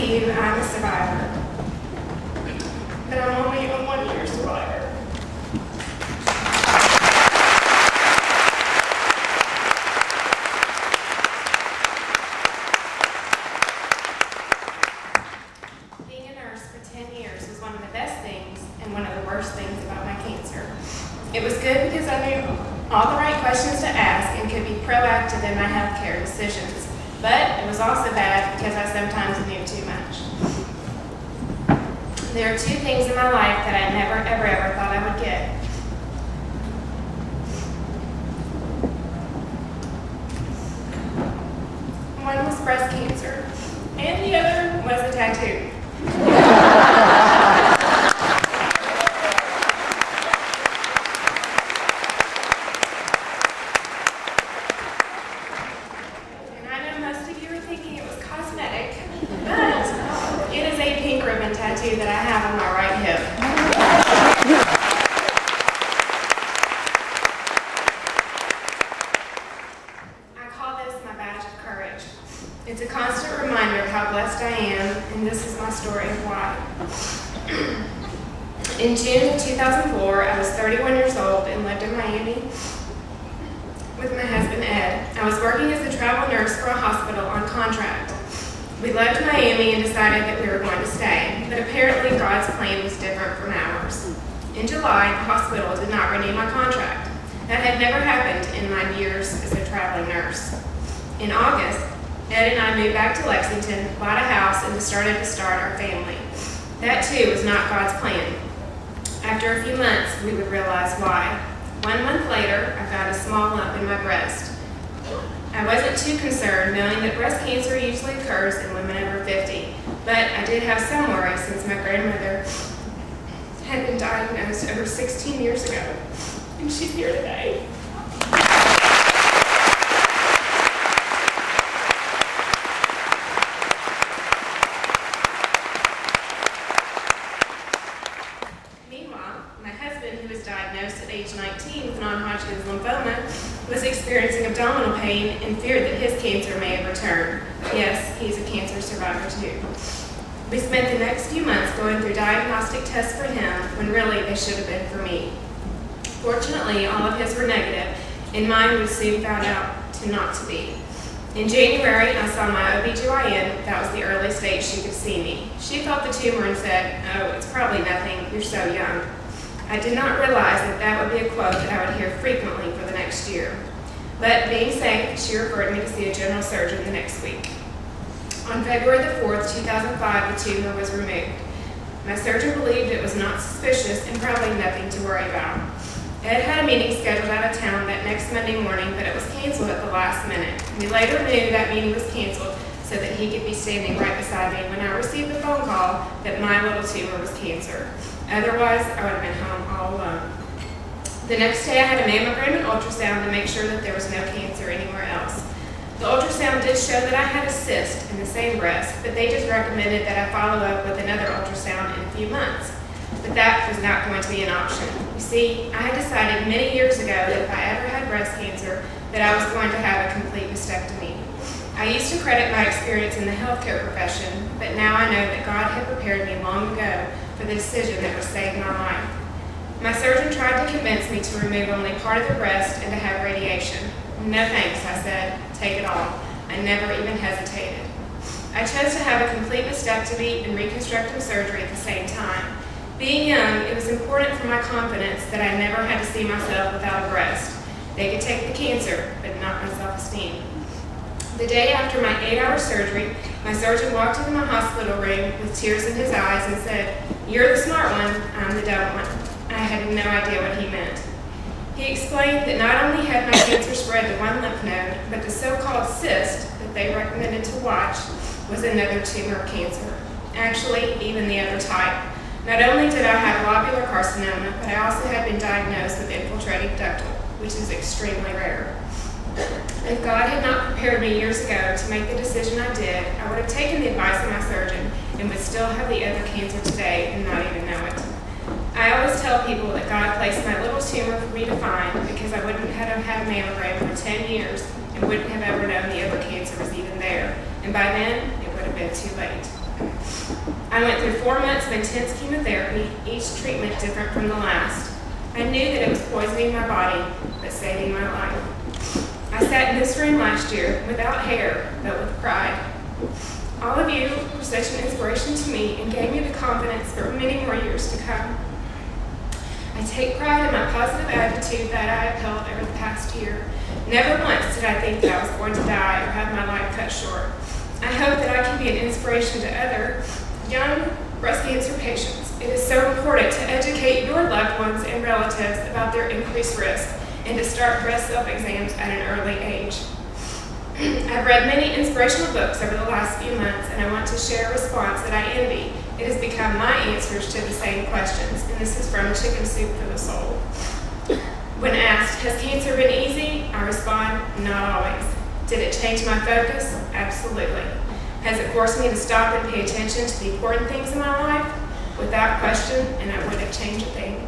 you, I'm a survivor. But I'm only a 1-year survivor. Being a nurse for 10 years was one of the best things and one of the worst things about my cancer. It was good because I knew all the right questions to ask and could be proactive in my healthcare decisions. But it was also bad because I sometimes knew too much. There are 2 things in my life that I never, ever thought I would get. One was breast cancer, and the other was a tattoo. And I know most of you are thinking it was cosmetic, but it is a pink ribbon tattoo that I have on my right hip. I call this my badge of courage. It's a constant reminder of how blessed I am, and this is my story of why. In June of 2004, I was 31 years old and lived in Miami with my husband, Ed. I was working as a travel nurse for a hospital on contract. We left Miami and decided that we were going to stay, but apparently God's plan was different from ours. In July, the hospital did not renew my contract. That had never happened in my years as a traveling nurse. In August, Ed and I moved back to Lexington, bought a house, and started to start our family. That too was not God's plan. After a few months, we would realize why. 1 month later, I found a small lump in my breast. I wasn't too concerned, knowing that breast cancer usually occurs in women over 50, but I did have some worry since my grandmother had been diagnosed over 16 years ago, and she's here today. Meanwhile, my husband, who was diagnosed at age 19 with non-Hodgkin's lymphoma, was experiencing abdominal pain and feared that his cancer may have returned. Yes, he's a cancer survivor too. We spent the next few months going through diagnostic tests for him when really they should have been for me. Fortunately, all of his were negative, and mine was soon found out to not to be. In January, I saw my OBGYN. That was the earliest date she could see me. She felt the tumor and said, "Oh, it's probably nothing, you're so young." I did not realize that that would be a quote that I would hear frequently for the next year. But being safe, she referred me to see a general surgeon the next week. On February the 4th, 2005, the tumor was removed. My surgeon believed it was not suspicious and probably nothing to worry about. Ed had a meeting scheduled out of town that next Monday morning, but it was canceled at the last minute. We later knew that meeting was canceled so that he could be standing right beside me when I received the phone call that my little tumor was cancer. Otherwise, I would have been home all alone. The next day, I had a mammogram and ultrasound to make sure that there was no cancer anywhere else. The ultrasound did show that I had a cyst in the same breast, but they just recommended that I follow up with another ultrasound in a few months. But that was not going to be an option. You see, I had decided many years ago that if I ever had breast cancer, that I was going to have a complete mastectomy. I used to credit my experience in the healthcare profession, but now I know that God had prepared me long ago for the decision that would save my life. My surgeon tried to convince me to remove only part of the breast and to have radiation. No thanks, I said. Take it all. I never even hesitated. I chose to have a complete mastectomy and reconstructive surgery at the same time. Being young, it was important for my confidence that I never had to see myself without a breast. They could take the cancer, but not my self-esteem. The day after my 8-hour surgery, my surgeon walked into my hospital room with tears in his eyes and said, "You're the smart one, I'm the dumb one." I had no idea what he meant. He explained that not only had my cancer spread to one lymph node, but the so-called cyst that they recommended to watch was another tumor of cancer. Actually, even the other type. Not only did I have lobular carcinoma, but I also had been diagnosed with infiltrating ductal, which is extremely rare. If God had not prepared me years ago to make the decision I did, I would have taken the advice of my surgeon and would still have the other cancer today and not even know it. I always tell people that God placed my little tumor for me to find because I wouldn't have had a mammogram for 10 years and wouldn't have ever known the other cancer was even there. And by then, it would have been too late. I went through 4 months of intense chemotherapy, each treatment different from the last. I knew that it was poisoning my body, but saving my life. I sat in this room last year without hair, but with pride. All of you were such an inspiration to me and gave me the confidence for many more years to come. I take pride in my positive attitude that I upheld over the past year. Never once did I think that I was going to die or have my life cut short. I hope that I can be an inspiration to other young breast cancer patients. It is so important to educate your loved ones and relatives about their increased risk and to start breast self-exams at an early age. I've read many inspirational books over the last few months, and I want to share a response that I envy. It has become my answers to the same questions, and this is from Chicken Soup for the Soul. When asked, has cancer been easy? I respond, not always. Did it change my focus? Absolutely. Has it forced me to stop and pay attention to the important things in my life? Without question, and I wouldn't change a thing.